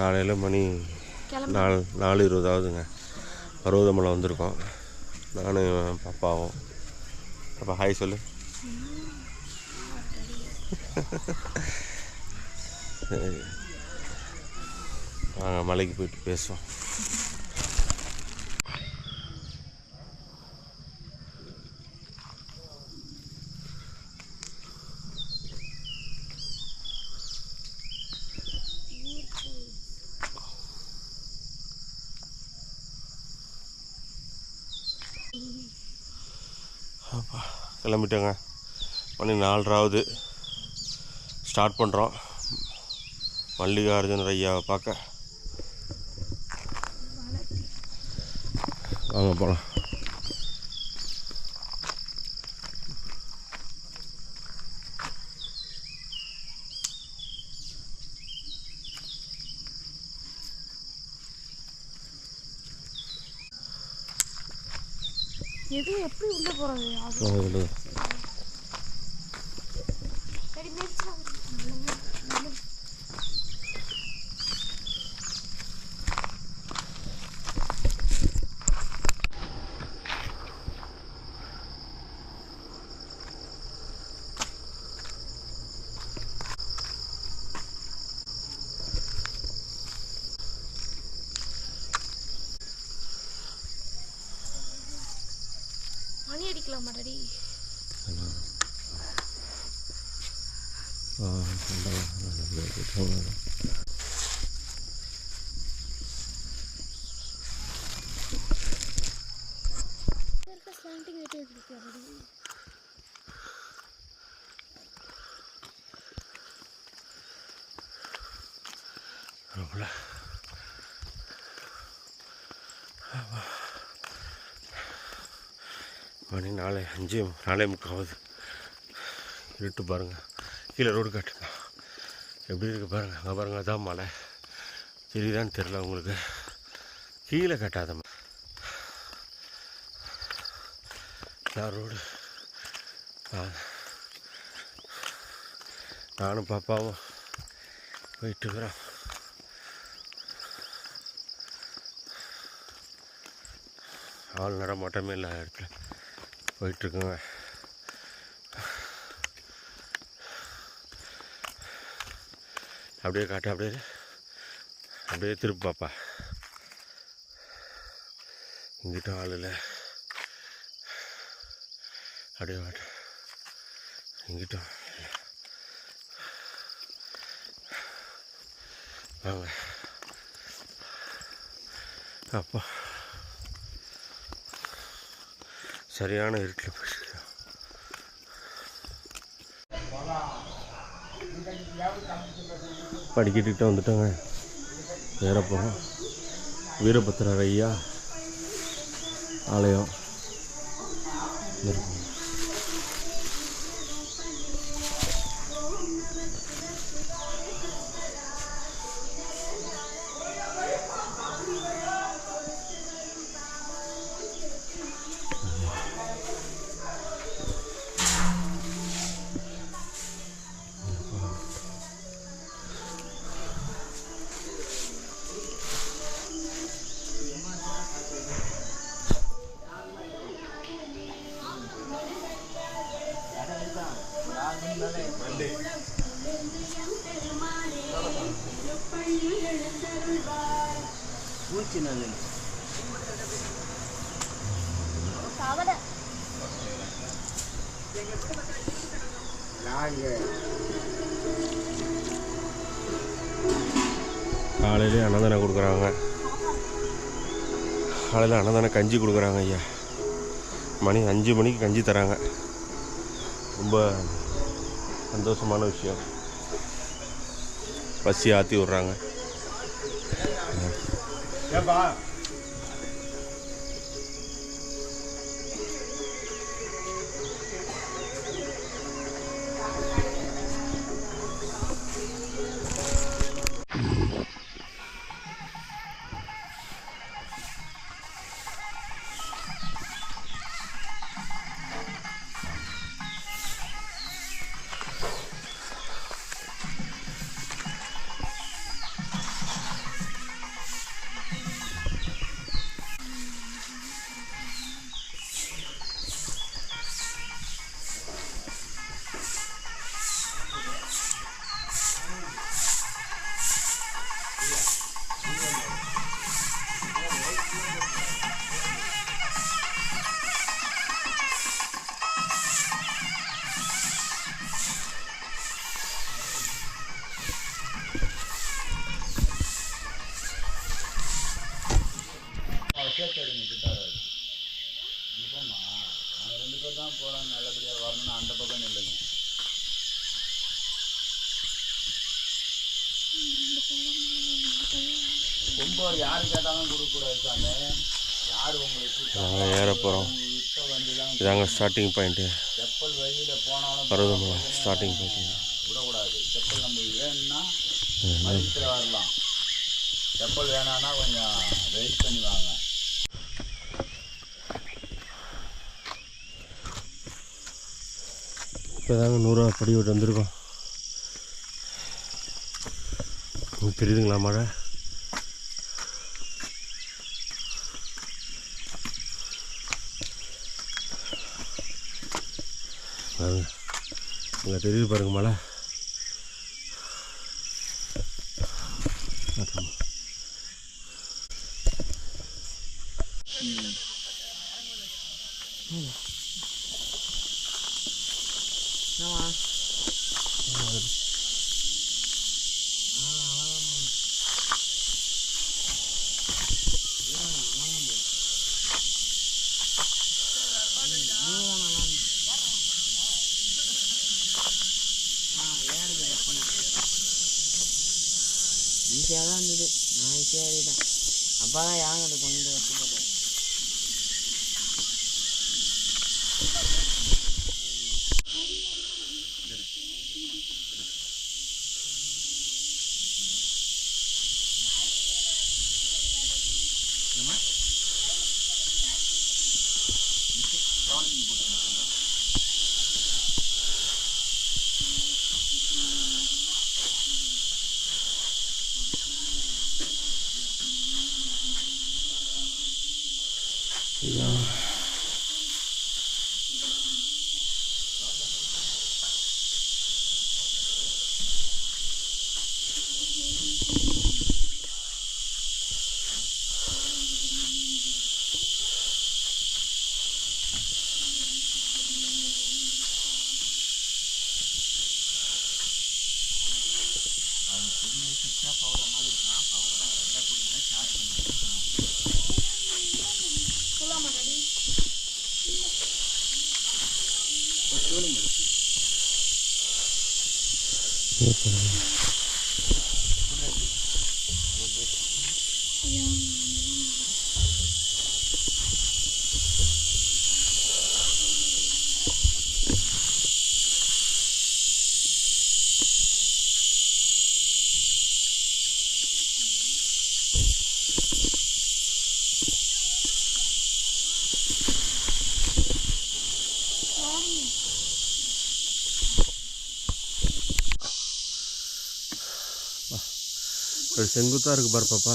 காலையில் மணி 4:20 ஆகுதுங்க. பருவதமலை வந்திருக்கோம். நானும் பாப்பாவும். அப்போ ஹாய் சொல்லு. சரி, வாங்க மலைக்கு போயிட்டு பேசுவோம். அப்பா கிளம்பிட்டேங்க. மணி 4:30 ஆகுது. ஸ்டார்ட் பண்ணுறோம் மல்லிகார்ஜுனர் ஐயாவை பார்க்க. வாங்க போகலாம். எது எப்படி உள்ள போறது? மணி அடிக்கலாமா டாடி? மணி 4:05 இருட்டு பாருங்கள். கீழே ரோடு காட்டுங்க எப்படி இருக்குது பாருங்கள். அங்கே பாருங்கள், அதான் மலை. தெரியுதான்னு தெரில உங்களுக்கு. கீழே காட்டாதம்மா, நான் ரோடு. நானும் பாப்பாவும் போயிட்டுருக்குறோம். ஆள் நடமாட்டமே இல்லை இடத்துல போயிட்டுருக்குங்க. அப்படியே காட்டு, அப்படியே திருப்பி பாப்பா. இங்கிட்டும் ஆள் இல்லை. அப்படியே காட்டு, இங்கிட்டும் இல்லை. வாங்க அப்பா, சரியான இருட்டில் போயிட்டு படிக்கிட்டு வந்துட்டோங்க. வேற போகிறோம். வீரபத்திரர் ஐயா ஆலயம் இருக்கும். காலையிலே அன்னதானம் கொடுக்குறாங்க. காலையில் அன்னதானம் கஞ்சி கொடுக்குறாங்க ஐயா. மணி 5 மணிக்கு கஞ்சி தராங்க. ரொம்ப சந்தோஷமான விஷயம். பசி ஆற்றி விட்றாங்க. சேர்த்து கிட்டாரு இப்போம்மா அவங்க 2 பேர் தான் போகிறாங்க நல்லபடியாக வரணும்னு அந்த பக்கம் இல்லைங்க கொம்பு யாரு கேட்டாலும் கொடுக்கக்கூடாது சாமி யார் உங்களுக்கு நாங்கள் ஏற போகிறோம். இதாங்க ஸ்டார்டிங் பாயிண்ட்டு. செப்பல் வெளியில் போனாலும் பருவதமலை ஸ்டார்டிங் பாயிண்ட் விடக்கூடாது. செப்பல் நம்ம வேணும்னா மதியத்தில் வரலாம். செப்பல் வேணான்னா கொஞ்சம் வெயிட் பண்ணி வாங்க. இப்போ தாங்க 100 படி விட்டு வந்திருக்கோம். உங்களுக்கு தெரியுதுங்களா மழை? பாருங்க அங்கே தெரியுது பாருங்க மழை. ஈஸியாக தான் இருந்தது. நான் ஈஸியாக ஏறிட்டேன். அப்பா தான் யாங்க கொண்டு வச்சுருக்கேன். செங்குத்தாக இருக்கு பாரு பாப்பா.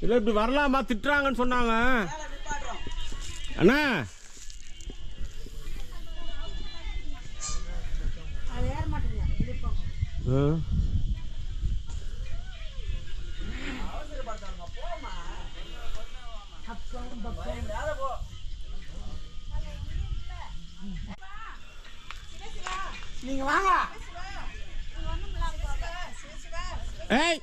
இல்லை இப்படி வரலாமா திட்டுறாங்கன்னு சொன்னாங்க அண்ணா. நீங்க வாங்க. ஏய்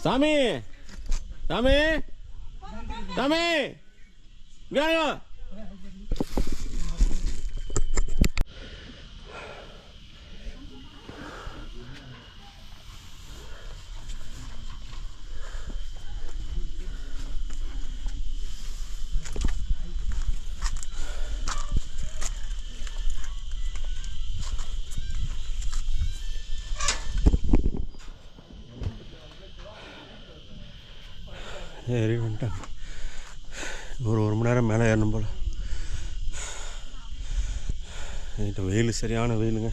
சாமி சாமி சாமி இங்க ஏறி வந்துட்டாங்க. ஒரு மணி நேரம் மேலே ஏறணும் போல். என்கிட்ட வெயில் சரியான வெயிலுங்க.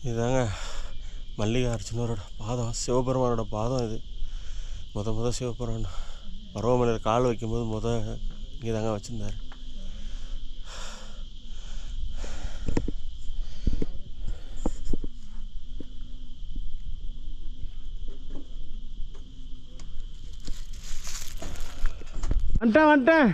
இதுதாங்க மல்லிகா அர்ஜுனரோட பாதம், சிவபெருமானோட பாதம். இது முத சிவபெருமான் பருவமலையில் கால் வைக்கும்போது இங்கே தாங்க வச்சுருந்தார். வந்துட்டேன்.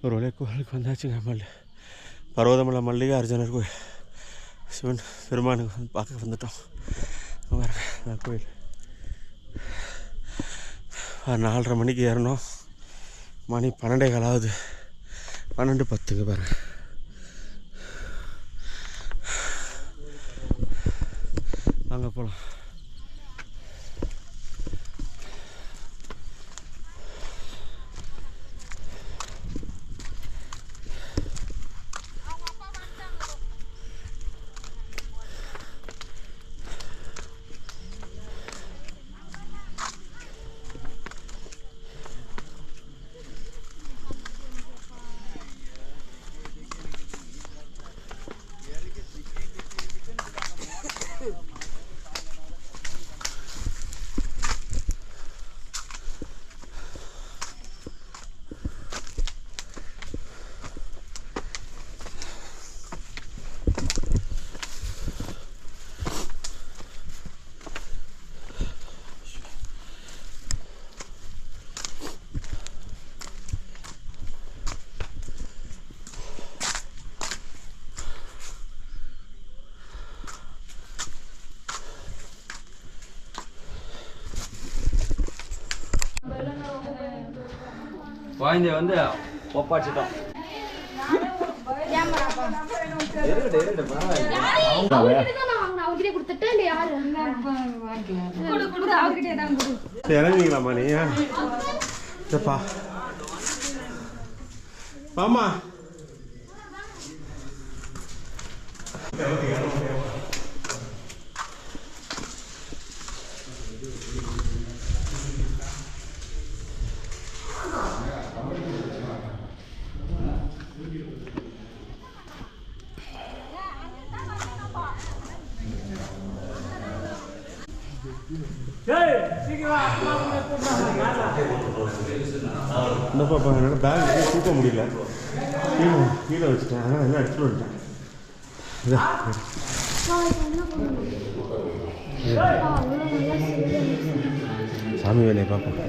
ஒரு வழியாக கோயிலுக்கு வந்தாச்சுங்க. பர்வதமலை மல்லிகா அர்ஜுனர் கோயில், சிவன் பெருமானுக்கு வந்து பார்க்க வந்துட்டோம். கோயில் 4:30 மணிக்கு ஏறணும். மணி 12:15 ஆகுது. 12:10 பாருங்க. வாங்க போகலாம். குழந்தைய வந்து ஒப்பாச்சிட்டோம். இறங்குங்களாம்மா நீ? சரிப்பா வாமா. இந்த பாப்பா என்னோட பேக் தூக்க முடியல, கீழே வச்சுட்டேன். அதனால் எல்லாம் எடுத்துகிட்டு வந்துட்டேன். சாமி வேலையை பார்ப்போம்.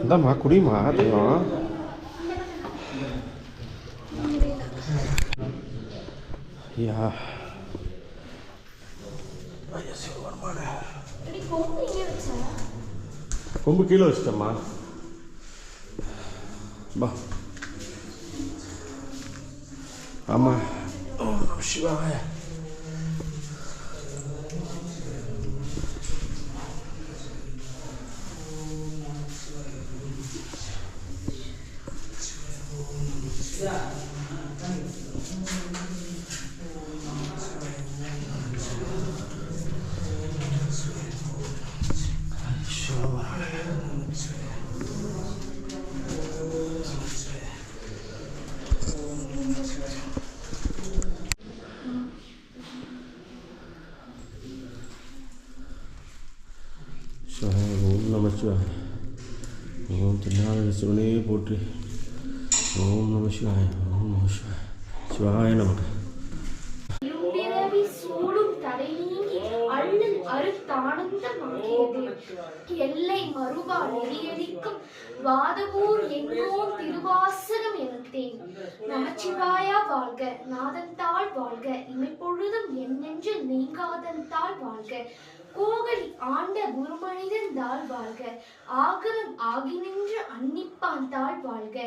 இந்தாம்மா குடிமா தெரியும். ஐயா கொம்பு கீழே வச்சுட்டம்மா. பா ஆமாம் ஓம் நம சிவாய. ஓம் நம சிவாய. ஓம் திருநாள சிவனே போற்றி. ஓம் நம சிவாய. ஓம் நம சிவாய. சிவாய நமக்கு. இரும்பிறவி சூடும் தடை நீங்கி அள்ளல் அறுத்தானந்தமாகியது. எல்லை மறுபா நெறியடிக்கும் வாதவூர் எங்கோம் திருவாசகம் எனத்தேன். நமச்சிவாயா வாழ்க, நாதந்தாள் வாழ்க, இமைப்பொழுதும் என் நெஞ்சில் நீங்காதந்தாள் வாழ்க. கோகலி ஆண்ட குருமனிதன் தாள் வாழ்க, ஆகமம் ஆகி நின்ற அன்னிப்பான் தாள் வாழ்க.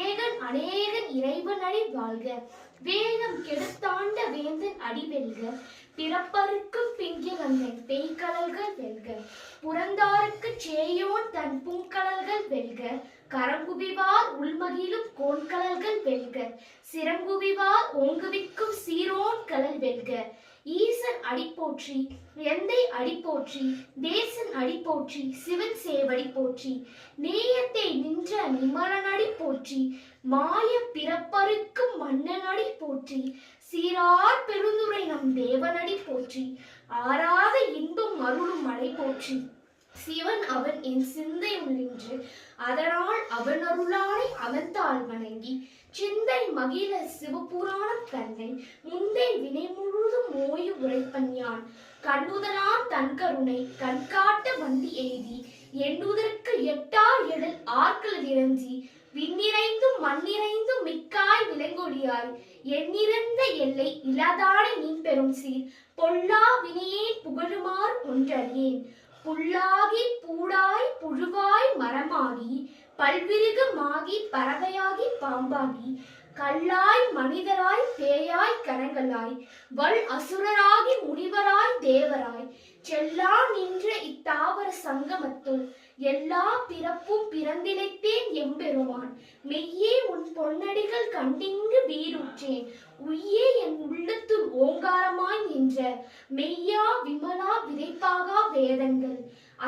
ஏகன் அநேகன் இறைவன் அடி வாழ்க, வேகம் கெடுத்தாண்ட வேந்தன் அடி வெல்க. பிறப்பருக்கும் பிங்கிய வந்தன் பெய்கடல்கள் வெல்க, புறந்தாருக்கு சேயோன் தன் பூங்கடல்கள் வெல்க. கரங்குவிவார் உள்மகிழும் கோண்கடல்கள் வெல்க, சிறங்குவிவார் ஓங்குவிக்கும் சீரோன் கடல் வெல்க. ஈசன் அடி போற்றி, எந்தை அடி போற்றி, தேசன் அடி போற்றி, சிவன் சேவடி போற்றி. நேயத்தை நின்ற நிமலன் அடி போற்றி, மாய பிறப்பருக்கும் மன்னன் அடி போற்றி. சீரார் பெருந்துரை நம் தேவனடி போற்றி, ஆராத இன்பம் அருளும் மலை போற்றி. சிவன் அவன் என் சிந்தை உள்ளின்று, அதனால் அவன் அருளானை அவன்தாள் வணங்கி. சிந்தை மகிழ சிவபுராணம் தன்னை, முந்தை வினை முழுதும் ஓய்வு உரைப்பன் யான். கண்ணுதலான் தன் கருணை கண்காட்ட வந்தி எய்தி, எண்ணுதற்கு எட்டா எழில் ஆற்கள் இறஞ்சி. விண்ணிறைந்தும் மண்ணிறைந்தும் மிக்காய் விலங்கொடியாய், எண்ணிறந்த எல்லை இலதானை நீ பெரும் சீர். பொல்லா வினையே புகழுமாறு ஒன்றறியேன், புல்லாகி பூடாய் புழுவாய் மரமாகி, பல்விருகமாகி பறவையாகி பாம்பாகி, கல்லாய் மனிதராய் பேயாய் கரங்களாய், வல் அசுரராகி முனிவராய் தேவராய். செல்லா நின்ற இத்தாவர சங்கமத்துள், எல்லா பிறப்பும் பிறந்திழைத்தேன் எம்பெருமான். மெய்யே உன் பொன்னடிகள் கண்டிங்கு வீருற்றேன், உய்யே என் உள்ளத்துள் ஓங்காரமாய் நின்ற. மெய்யா விமலா விதைப்பாகா வேதங்கள்,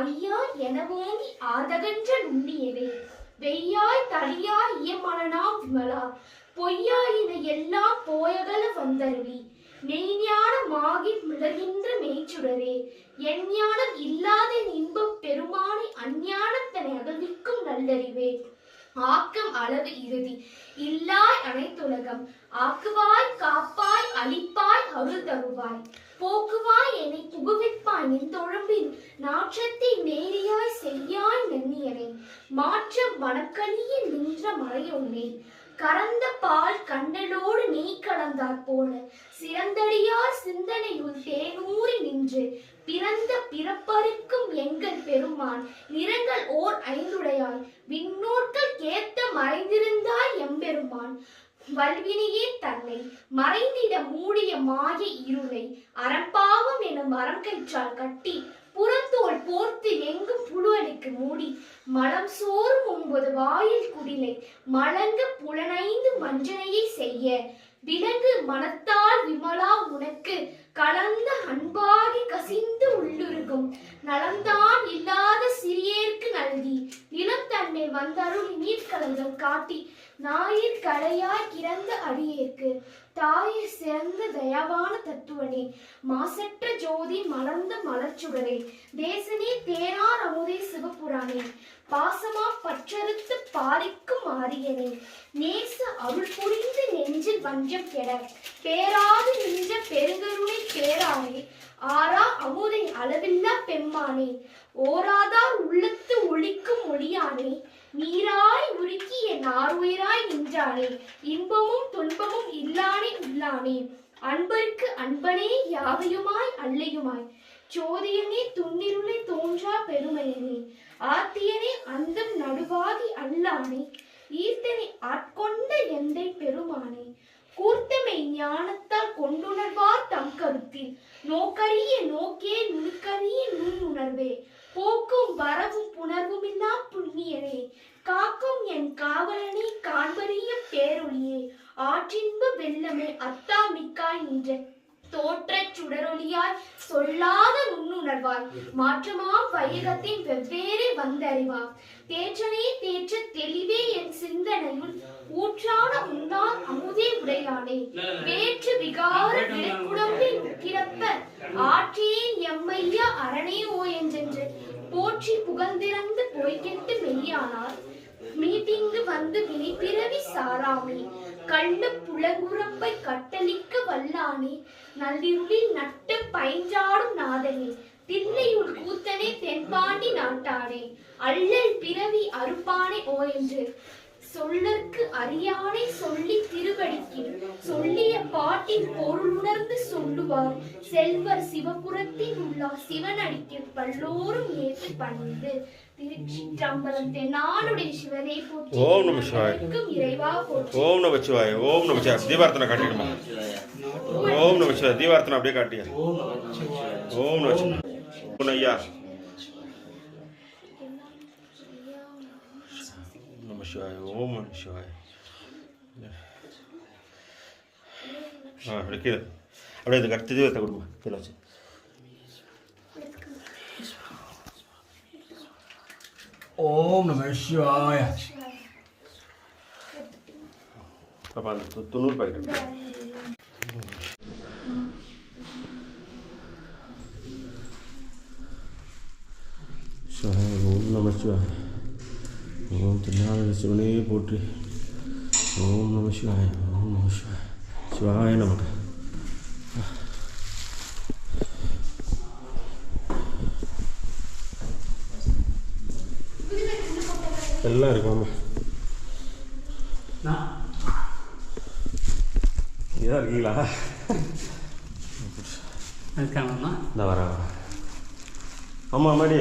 ஐயா எனவோங்கி ஆதகன்ற நுண்ணியவே. வெய்யாய் தளியாய் இயமலனாம் விமலா, பொய்யாயின எல்லாம் போயகல வந்தருளி. மெய்ஞானமாகி மிளகின்ற மெய்ச்சுடரே, எஞ்ஞானம் இல்லாத இன்பப் பெருமானை அஞ்ஞானத்தனை அகழ்விக்கும் நல்லறிவே. ஆக்கம் அளவு இறுதி இல்லாய் அனைத்துலகம், ஆக்குவாய் காப்பாய் அழிப்பாய் அருள் தருவாய். போக்குவாய் என்னை புகுவிப்பாய் நின் தொழம்பின், நாற்றத்தை நேரியாய் செய்யாய் நன்னியனே. மாற்றம் வனக்கலியில் நின்ற மறையொன்னே, கறந்த பால் கண்ணலோடு நீ கலந்தாற் போல. சிறந்தடியார் சிந்தனையுள் தேனூறி நின்று, பிறந்த பிறப்பருக்கும் எங்கள் பெருமான். நிறங்கள் ஓர் ஐந்துடையாய், விண்ணோர்கள் கேத்த மறைந்திருந்தாய் எம்பெருமான். வல்வினையே தன்னை மறைந்திட மூடிய மாய இருளை, அறப்பாவம் என மரம் கயிற்றால் கட்டி, புறந்தோல் போர்த்து எங்கும் புழுவனுக்கு மூடி. மலம் சோறும் 9 வாயில் குடிலை, மலங்க புலனைந்து மஞ்சனையை செய்ய. விலங்கு மனத்தால் விமலா உனக்கு, கலந்த அன்பாகி கசிந்து உள்ளுருகும். நலம்தான் இல்லாத சிறியேற்கு நல்கி, நிலம் தன்னை வந்தருள் நீர்க்கடல்கள் காட்டி. ஞாயிற் கடையாய் கிறந்த அடியேற்கு, தாயே சிறந்த தயாவான தத்துவனே. மாசற்ற ஜோதி மலர்ந்த மலர்ச்சுடரே, தேசனே தேனார் அமுதே சிவபுராணே. பாசமா பற்றறுத்து பாரிக்கும் ஆரியனே, நேச அருள் புரிந்து நெஞ்சில் வஞ்சம் கெட. பேராது நின்ற பெருங்கருணை பேரானே, ஆரா அமுதை அளவில்லா பெம்மானே. ஓராதார் உள்ளத்து ஒளிக்கும் ஒளியானே, நீராய் உருக்கி என் ஆறுயிராய் நின்றானே. இன்பமும் துன்பமும் இல்லானே உள்ளானே, அன்பருக்கு அன்பனே யாவையுமாய் அல்லையுமாய். சோதியனே துன்னிருளை தோன்றா பெருமையனே, ஆத்தியனே அந்தம் நடுவாதி அல்லானே. ஈர்த்தனை ஆட்கொண்ட எந்தை பெருமானே, கூர்த்தமை ஞானத்தால் கொண்டுணர்வார் தம் கருத்தில். நோக்கரிய நோக்கே நுணுக்கரிய நுண்ணுணர்வே, போக்கும் வரவும் புணர்வுமில்லா புண்ணியனே, காக்கும் என் காவலனே காண்பறிய பேரொளியே, ஆற்றின்ப வெள்ளமே அத்தாமிக்காய் நின்ற தோற்றச் சுடரொளியாய் சொல்லாத நுண்ணுணர்வாய், மாற்றமாம் வையகத்தின் வெவ்வேறு வந்தறிவாய், தேற்றனே தேற்ற தெளிவே என் சிந்தனையுள் ஊற்றான உன்னார் அமுதே உடையானே, வேற்று விகார விளைக்குடம்பில் கிடப்ப ஆற்றியேன் எம்மையா அரணே ஓ என்றென்று போற்றி புகழ்ந்திறந்து போய்கெட்டு மெய்யானார் மீட்டிங்கு வந்து வினைப்பிறவி சாராமே, கள்ள புலங்குரம்பை கட்டளிக்க வல்லானே, நள்ளிருளில் நட்டு பயின்றாடும் நாதனே, தில்லையுள் கூத்தனே தென்பாண்டி நாட்டானே, அள்ளல் பிறவி அறுப்பானே ஓ என்று சொல்லற்கு அறியானை சொல்லி திருவடிக்கு சொல்லிய பாட்டின் பொருளுணர்ந்து சொல்லுவார் செல்வர் சிவபுரத்தில் உள்ள சிவனடிக்கு பல்லோரும் ஏற்று பணிந்து. திருச்சிற்றம்பலம். தென்னாடுடைய சிவனை போற்றி. ஓம் நம சிவாய. இறைவா போற்றி. ஓம் நம சிவாய. ஓம் நம சிவாய. தீபார்த்தனை காட்டிடுமா? ஓம் நம சிவாய. தீபார்த்தனை அப்படியே காட்டியா? ஓம் நம சிவாய. ஐயா நம சிவாய. ஓம் நம சிவாய. அப்படி கீழே அப்படியே இந்த கருத்து தீபத்தை கொடுமா கீழே வச்சு. ஓம் நம சிவாய. பாப்பா அந்த 90 பாக்கெட். ஓம் நம சிவாய. ஓம் திருநாள் சிவனே போற்றி. ஓம் நம சிவாய. ஓம் நம சிவாய. சிவாய நமக்கு. எல்லாம் இருக்கும். இதாக இருக்கீங்களா? இருக்காங்கம்மா. இந்த வரேன். ஆமாம் மாடி